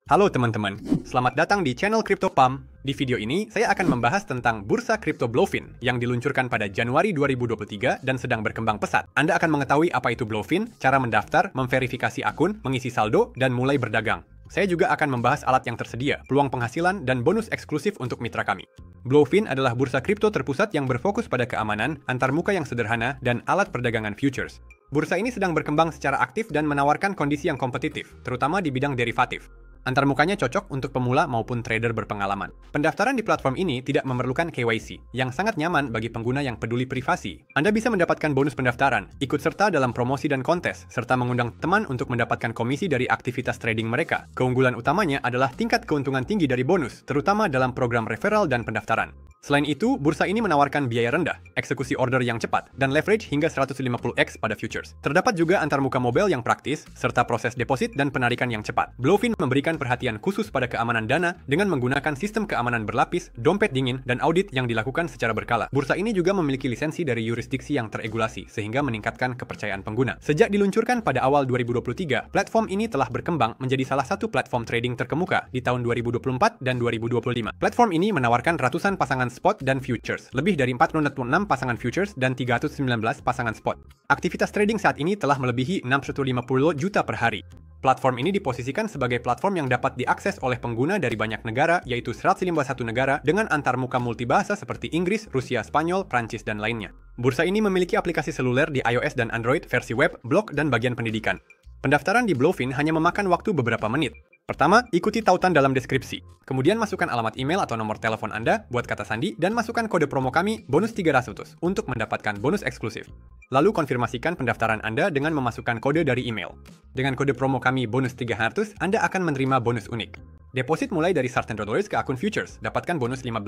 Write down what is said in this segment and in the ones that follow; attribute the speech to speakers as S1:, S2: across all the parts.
S1: Halo teman-teman, selamat datang di channel CryptoPump. Di video ini, saya akan membahas tentang bursa kripto Bluefin yang diluncurkan pada Januari 2023 dan sedang berkembang pesat. Anda akan mengetahui apa itu Bluefin, cara mendaftar, memverifikasi akun, mengisi saldo, dan mulai berdagang. Saya juga akan membahas alat yang tersedia, peluang penghasilan, dan bonus eksklusif untuk mitra kami. Bluefin adalah bursa kripto terpusat yang berfokus pada keamanan, antarmuka yang sederhana, dan alat perdagangan futures. Bursa ini sedang berkembang secara aktif dan menawarkan kondisi yang kompetitif, terutama di bidang derivatif. Antarmukanya cocok untuk pemula maupun trader berpengalaman. Pendaftaran di platform ini tidak memerlukan KYC, yang sangat nyaman bagi pengguna yang peduli privasi. Anda bisa mendapatkan bonus pendaftaran, ikut serta dalam promosi dan kontes, serta mengundang teman untuk mendapatkan komisi dari aktivitas trading mereka. Keunggulan utamanya adalah tingkat keuntungan tinggi dari bonus, terutama dalam program referral dan pendaftaran. Selain itu, bursa ini menawarkan biaya rendah, eksekusi order yang cepat, dan leverage hingga 150x pada futures. Terdapat juga antarmuka mobile yang praktis, serta proses deposit dan penarikan yang cepat. Bluefin memberikan perhatian khusus pada keamanan dana dengan menggunakan sistem keamanan berlapis, dompet dingin, dan audit yang dilakukan secara berkala. Bursa ini juga memiliki lisensi dari yurisdiksi yang teregulasi, sehingga meningkatkan kepercayaan pengguna. Sejak diluncurkan pada awal 2023, platform ini telah berkembang menjadi salah satu platform trading terkemuka di tahun 2024 dan 2025. Platform ini menawarkan ratusan pasangan spot dan futures, lebih dari 406 pasangan futures dan 319 pasangan spot. Aktivitas trading saat ini telah melebihi 650 juta per hari. Platform ini diposisikan sebagai platform yang dapat diakses oleh pengguna dari banyak negara, yaitu 151 negara dengan antarmuka multibahasa seperti Inggris, Rusia, Spanyol, Prancis, dan lainnya. Bursa ini memiliki aplikasi seluler di iOS dan Android, versi web, blog, dan bagian pendidikan. Pendaftaran di Bluefin hanya memakan waktu beberapa menit. Pertama, ikuti tautan dalam deskripsi. Kemudian masukkan alamat email atau nomor telepon Anda buat kata sandi dan masukkan kode promo kami bonus 300 untuk mendapatkan bonus eksklusif. Lalu konfirmasikan pendaftaran Anda dengan memasukkan kode dari email. Dengan kode promo kami bonus 300, Anda akan menerima bonus unik. Deposit mulai dari $100 ke akun futures, dapatkan bonus $5.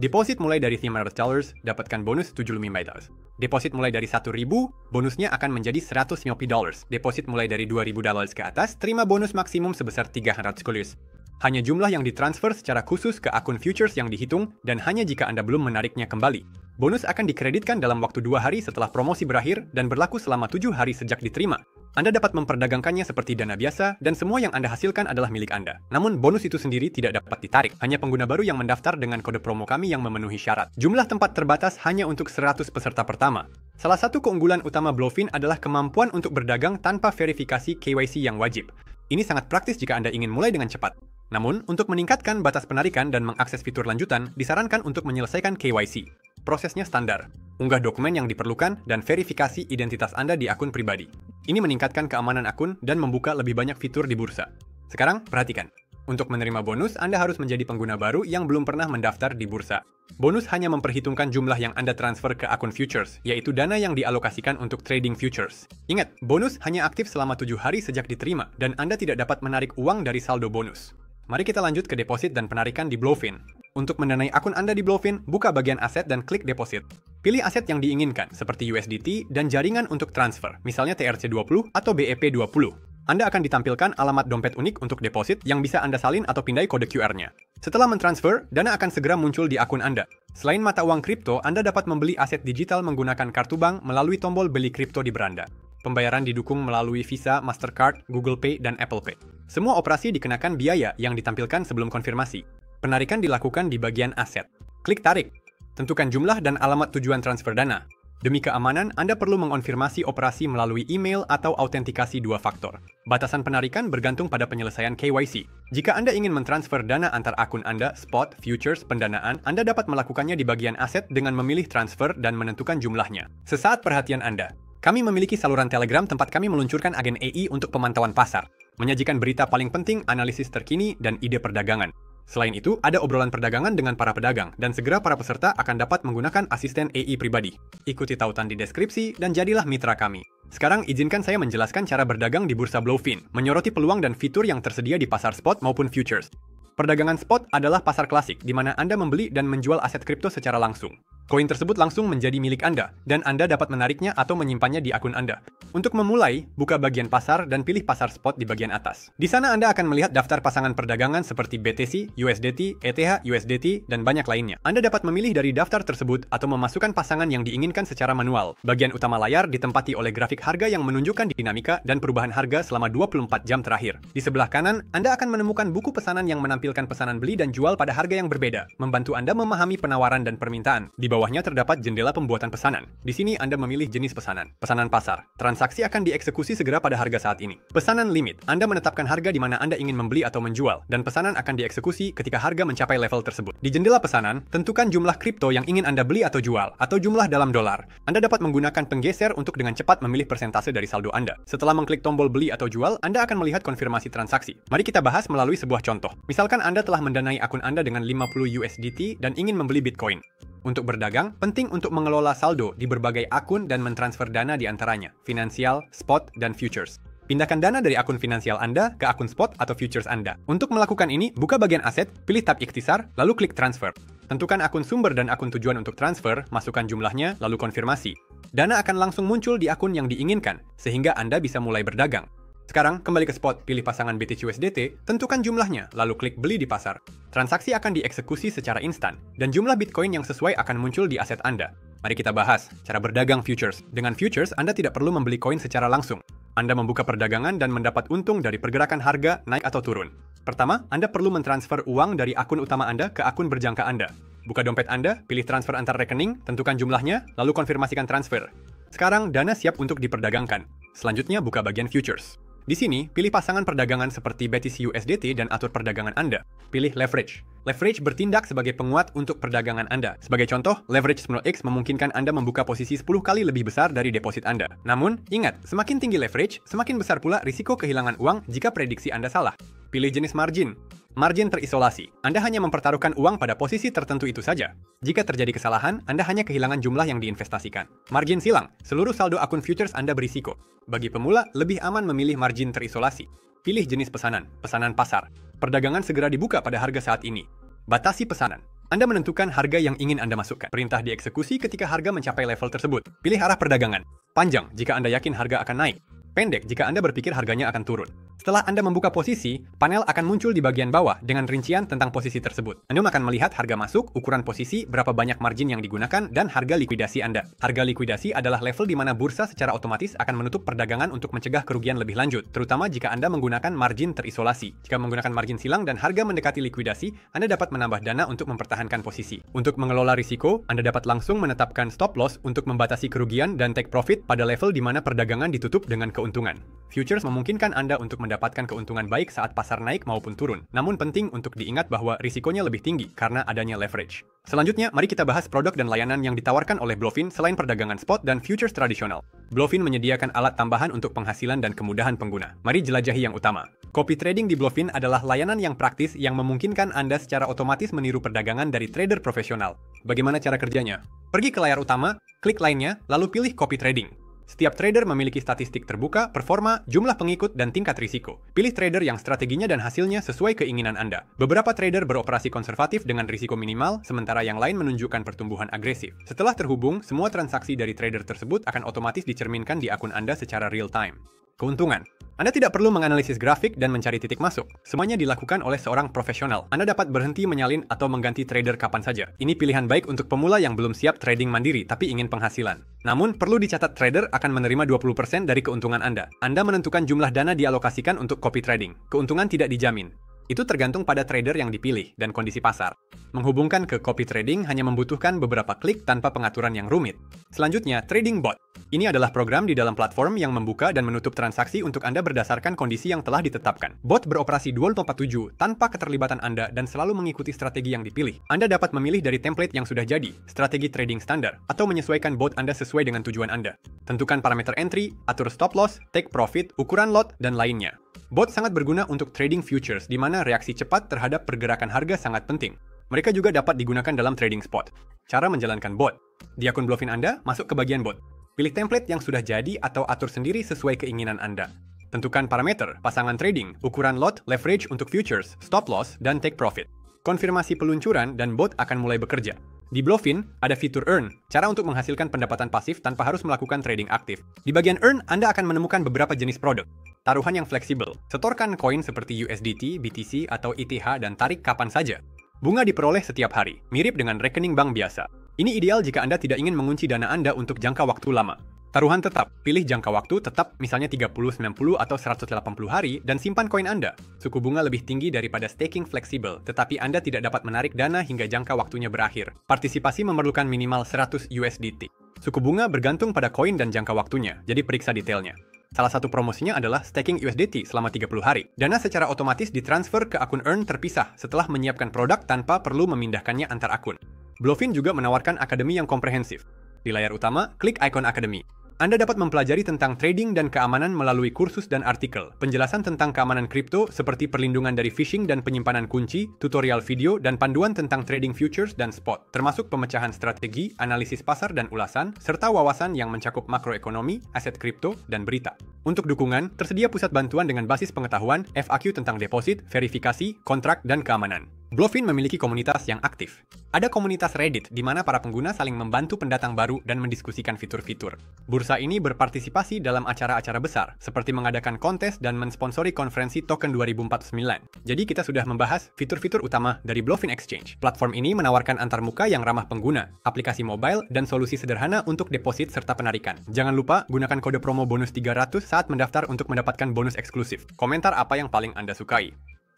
S1: Deposit mulai dari $500, dapatkan bonus $75. Deposit mulai dari $1.000, bonusnya akan menjadi $150. Deposit mulai dari $2.000 ke atas, terima bonus maksimum sebesar $300. Hanya jumlah yang ditransfer secara khusus ke akun futures yang dihitung, dan hanya jika Anda belum menariknya kembali. Bonus akan dikreditkan dalam waktu 2 hari setelah promosi berakhir dan berlaku selama 7 hari sejak diterima. Anda dapat memperdagangkannya seperti dana biasa, dan semua yang Anda hasilkan adalah milik Anda. Namun, bonus itu sendiri tidak dapat ditarik. Hanya pengguna baru yang mendaftar dengan kode promo kami yang memenuhi syarat. Jumlah tempat terbatas hanya untuk 100 peserta pertama. Salah satu keunggulan utama Bluefin adalah kemampuan untuk berdagang tanpa verifikasi KYC yang wajib. Ini sangat praktis jika Anda ingin mulai dengan cepat. Namun, untuk meningkatkan batas penarikan dan mengakses fitur lanjutan, disarankan untuk menyelesaikan KYC. Prosesnya standar. Unggah dokumen yang diperlukan dan verifikasi identitas Anda di akun pribadi. Ini meningkatkan keamanan akun dan membuka lebih banyak fitur di bursa. Sekarang, perhatikan. Untuk menerima bonus, Anda harus menjadi pengguna baru yang belum pernah mendaftar di bursa. Bonus hanya memperhitungkan jumlah yang Anda transfer ke akun futures, yaitu dana yang dialokasikan untuk trading futures. Ingat, bonus hanya aktif selama 7 hari sejak diterima, dan Anda tidak dapat menarik uang dari saldo bonus. Mari kita lanjut ke deposit dan penarikan di Bluefin. Untuk mendanai akun Anda di Bluefin, buka bagian aset dan klik deposit. Pilih aset yang diinginkan, seperti USDT dan jaringan untuk transfer, misalnya TRC20 atau BEP20. Anda akan ditampilkan alamat dompet unik untuk deposit yang bisa Anda salin atau pindai kode QR-nya. Setelah mentransfer, dana akan segera muncul di akun Anda. Selain mata uang kripto, Anda dapat membeli aset digital menggunakan kartu bank melalui tombol beli kripto di beranda. Pembayaran didukung melalui Visa, Mastercard, Google Pay, dan Apple Pay. Semua operasi dikenakan biaya yang ditampilkan sebelum konfirmasi. Penarikan dilakukan di bagian aset. Klik tarik. Tentukan jumlah dan alamat tujuan transfer dana. Demi keamanan, Anda perlu mengonfirmasi operasi melalui email atau autentikasi 2 faktor. Batasan penarikan bergantung pada penyelesaian KYC. Jika Anda ingin mentransfer dana antar akun Anda, spot, futures, pendanaan, Anda dapat melakukannya di bagian aset dengan memilih transfer dan menentukan jumlahnya. Sesaat perhatian Anda. Kami memiliki saluran Telegram tempat kami meluncurkan agen AI untuk pemantauan pasar, menyajikan berita paling penting, analisis terkini, dan ide perdagangan. Selain itu, ada obrolan perdagangan dengan para pedagang, dan segera para peserta akan dapat menggunakan asisten AI pribadi. Ikuti tautan di deskripsi, dan jadilah mitra kami. Sekarang, izinkan saya menjelaskan cara berdagang di bursa Bluefin, menyoroti peluang dan fitur yang tersedia di pasar spot maupun futures. Perdagangan spot adalah pasar klasik, di mana Anda membeli dan menjual aset kripto secara langsung. Koin tersebut langsung menjadi milik Anda, dan Anda dapat menariknya atau menyimpannya di akun Anda. Untuk memulai, buka bagian pasar dan pilih pasar spot di bagian atas. Di sana Anda akan melihat daftar pasangan perdagangan seperti BTC, USDT, ETH, USDT, dan banyak lainnya. Anda dapat memilih dari daftar tersebut atau memasukkan pasangan yang diinginkan secara manual. Bagian utama layar ditempati oleh grafik harga yang menunjukkan dinamika dan perubahan harga selama 24 jam terakhir. Di sebelah kanan, Anda akan menemukan buku pesanan yang menampilkan pesanan beli dan jual pada harga yang berbeda, membantu Anda memahami penawaran dan permintaan. Di bawahnya terdapat jendela pembuatan pesanan. Di sini Anda memilih jenis pesanan. Pesanan pasar. Transaksi akan dieksekusi segera pada harga saat ini. Pesanan limit. Anda menetapkan harga di mana Anda ingin membeli atau menjual, dan pesanan akan dieksekusi ketika harga mencapai level tersebut. Di jendela pesanan, tentukan jumlah kripto yang ingin Anda beli atau jual, atau jumlah dalam dolar. Anda dapat menggunakan penggeser untuk dengan cepat memilih persentase dari saldo Anda. Setelah mengklik tombol beli atau jual, Anda akan melihat konfirmasi transaksi. Mari kita bahas melalui sebuah contoh. Misalkan Anda telah mendanai akun Anda dengan 50 USDT dan ingin membeli Bitcoin. Untuk berdagang, penting untuk mengelola saldo di berbagai akun dan mentransfer dana di antaranya, finansial, spot, dan futures. Pindahkan dana dari akun finansial Anda ke akun spot atau futures Anda. Untuk melakukan ini, buka bagian aset, pilih tab ikhtisar, lalu klik transfer. Tentukan akun sumber dan akun tujuan untuk transfer, masukkan jumlahnya, lalu konfirmasi. Dana akan langsung muncul di akun yang diinginkan, sehingga Anda bisa mulai berdagang. Sekarang, kembali ke spot, pilih pasangan BTC USDT, tentukan jumlahnya, lalu klik beli di pasar. Transaksi akan dieksekusi secara instan, dan jumlah Bitcoin yang sesuai akan muncul di aset Anda. Mari kita bahas cara berdagang futures. Dengan futures, Anda tidak perlu membeli koin secara langsung. Anda membuka perdagangan dan mendapat untung dari pergerakan harga naik atau turun. Pertama, Anda perlu mentransfer uang dari akun utama Anda ke akun berjangka Anda. Buka dompet Anda, pilih transfer antar rekening, tentukan jumlahnya, lalu konfirmasikan transfer. Sekarang, dana siap untuk diperdagangkan. Selanjutnya, buka bagian futures. Di sini, pilih pasangan perdagangan seperti BTC USDT dan atur perdagangan Anda. Pilih leverage. Leverage bertindak sebagai penguat untuk perdagangan Anda. Sebagai contoh, leverage 10x memungkinkan Anda membuka posisi 10 kali lebih besar dari deposit Anda. Namun, ingat, semakin tinggi leverage, semakin besar pula risiko kehilangan uang jika prediksi Anda salah. Pilih jenis margin. Margin terisolasi. Anda hanya mempertaruhkan uang pada posisi tertentu itu saja. Jika terjadi kesalahan, Anda hanya kehilangan jumlah yang diinvestasikan. Margin silang. Seluruh saldo akun futures Anda berisiko. Bagi pemula, lebih aman memilih margin terisolasi. Pilih jenis pesanan. Pesanan pasar. Perdagangan segera dibuka pada harga saat ini. Batasi pesanan. Anda menentukan harga yang ingin Anda masukkan. Perintah dieksekusi ketika harga mencapai level tersebut. Pilih arah perdagangan. Panjang jika Anda yakin harga akan naik. Pendek jika Anda berpikir harganya akan turun. Setelah Anda membuka posisi, panel akan muncul di bagian bawah dengan rincian tentang posisi tersebut. Anda akan melihat harga masuk, ukuran posisi, berapa banyak margin yang digunakan, dan harga likuidasi Anda. Harga likuidasi adalah level di mana bursa secara otomatis akan menutup perdagangan untuk mencegah kerugian lebih lanjut, terutama jika Anda menggunakan margin terisolasi. Jika menggunakan margin silang dan harga mendekati likuidasi, Anda dapat menambah dana untuk mempertahankan posisi. Untuk mengelola risiko, Anda dapat langsung menetapkan stop loss untuk membatasi kerugian dan take profit pada level di mana perdagangan ditutup dengan keuntungan. Futures memungkinkan Anda untuk mendapatkan keuntungan baik saat pasar naik maupun turun. Namun penting untuk diingat bahwa risikonya lebih tinggi karena adanya leverage. Selanjutnya, mari kita bahas produk dan layanan yang ditawarkan oleh Bluefin selain perdagangan spot dan futures tradisional. Bluefin menyediakan alat tambahan untuk penghasilan dan kemudahan pengguna. Mari jelajahi yang utama. Copy trading di Bluefin adalah layanan yang praktis yang memungkinkan Anda secara otomatis meniru perdagangan dari trader profesional. Bagaimana cara kerjanya? Pergi ke layar utama, klik lainnya, lalu pilih copy trading. Setiap trader memiliki statistik terbuka, performa, jumlah pengikut, dan tingkat risiko. Pilih trader yang strateginya dan hasilnya sesuai keinginan Anda. Beberapa trader beroperasi konservatif dengan risiko minimal, sementara yang lain menunjukkan pertumbuhan agresif. Setelah terhubung, semua transaksi dari trader tersebut akan otomatis dicerminkan di akun Anda secara real-time. Keuntungan. Anda tidak perlu menganalisis grafik dan mencari titik masuk. Semuanya dilakukan oleh seorang profesional. Anda dapat berhenti menyalin atau mengganti trader kapan saja. Ini pilihan baik untuk pemula yang belum siap trading mandiri tapi ingin penghasilan. Namun, perlu dicatat trader akan menerima 20% dari keuntungan Anda. Anda menentukan jumlah dana dialokasikan untuk copy trading. Keuntungan tidak dijamin. Itu tergantung pada trader yang dipilih dan kondisi pasar. Menghubungkan ke copy trading hanya membutuhkan beberapa klik tanpa pengaturan yang rumit. Selanjutnya, trading bot. Ini adalah program di dalam platform yang membuka dan menutup transaksi untuk Anda berdasarkan kondisi yang telah ditetapkan. Bot beroperasi 24/7 tanpa keterlibatan Anda dan selalu mengikuti strategi yang dipilih. Anda dapat memilih dari template yang sudah jadi, strategi trading standar, atau menyesuaikan bot Anda sesuai dengan tujuan Anda. Tentukan parameter entry, atur stop loss, take profit, ukuran lot, dan lainnya. Bot sangat berguna untuk trading futures di mana reaksi cepat terhadap pergerakan harga sangat penting. Mereka juga dapat digunakan dalam trading spot. Cara menjalankan bot. Di akun Bluefin Anda, masuk ke bagian bot. Pilih template yang sudah jadi atau atur sendiri sesuai keinginan Anda. Tentukan parameter, pasangan trading, ukuran lot, leverage untuk futures, stop loss, dan take profit. Konfirmasi peluncuran dan bot akan mulai bekerja. Di Bluefin, ada fitur Earn, cara untuk menghasilkan pendapatan pasif tanpa harus melakukan trading aktif. Di bagian Earn, Anda akan menemukan beberapa jenis produk. Taruhan yang fleksibel, setorkan koin seperti USDT, BTC, atau ETH dan tarik kapan saja. Bunga diperoleh setiap hari, mirip dengan rekening bank biasa. Ini ideal jika Anda tidak ingin mengunci dana Anda untuk jangka waktu lama. Taruhan tetap, pilih jangka waktu tetap misalnya 30, 90, atau 180 hari dan simpan koin Anda. Suku bunga lebih tinggi daripada staking fleksibel, tetapi Anda tidak dapat menarik dana hingga jangka waktunya berakhir. Partisipasi memerlukan minimal 100 USDT. Suku bunga bergantung pada koin dan jangka waktunya, jadi periksa detailnya. Salah satu promosinya adalah staking USDT selama 30 hari. Dana secara otomatis ditransfer ke akun Earn terpisah setelah menyiapkan produk tanpa perlu memindahkannya antar akun. Bluefin juga menawarkan akademi yang komprehensif. Di layar utama, klik ikon akademi. Anda dapat mempelajari tentang trading dan keamanan melalui kursus dan artikel, penjelasan tentang keamanan kripto seperti perlindungan dari phishing dan penyimpanan kunci, tutorial video, dan panduan tentang trading futures dan spot, termasuk pemecahan strategi, analisis pasar dan ulasan, serta wawasan yang mencakup makroekonomi, aset kripto, dan berita. Untuk dukungan, tersedia pusat bantuan dengan basis pengetahuan, FAQ tentang deposit, verifikasi, kontrak, dan keamanan. Bluefin memiliki komunitas yang aktif. Ada komunitas Reddit di mana para pengguna saling membantu pendatang baru dan mendiskusikan fitur-fitur. Bursa ini berpartisipasi dalam acara-acara besar, seperti mengadakan kontes dan mensponsori konferensi token 2049. Jadi kita sudah membahas fitur-fitur utama dari Bluefin Exchange. Platform ini menawarkan antarmuka yang ramah pengguna, aplikasi mobile, dan solusi sederhana untuk deposit serta penarikan. Jangan lupa gunakan kode promo bonus 300 saat mendaftar untuk mendapatkan bonus eksklusif. Komentar apa yang paling Anda sukai.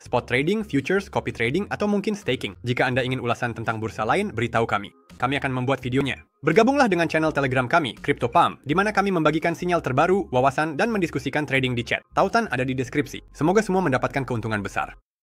S1: Spot trading, futures, copy trading, atau mungkin staking. Jika Anda ingin ulasan tentang bursa lain, beritahu kami. Kami akan membuat videonya. Bergabunglah dengan channel Telegram kami, CryptoPump, di mana kami membagikan sinyal terbaru, wawasan, dan mendiskusikan trading di chat. Tautan ada di deskripsi. Semoga semua mendapatkan keuntungan besar.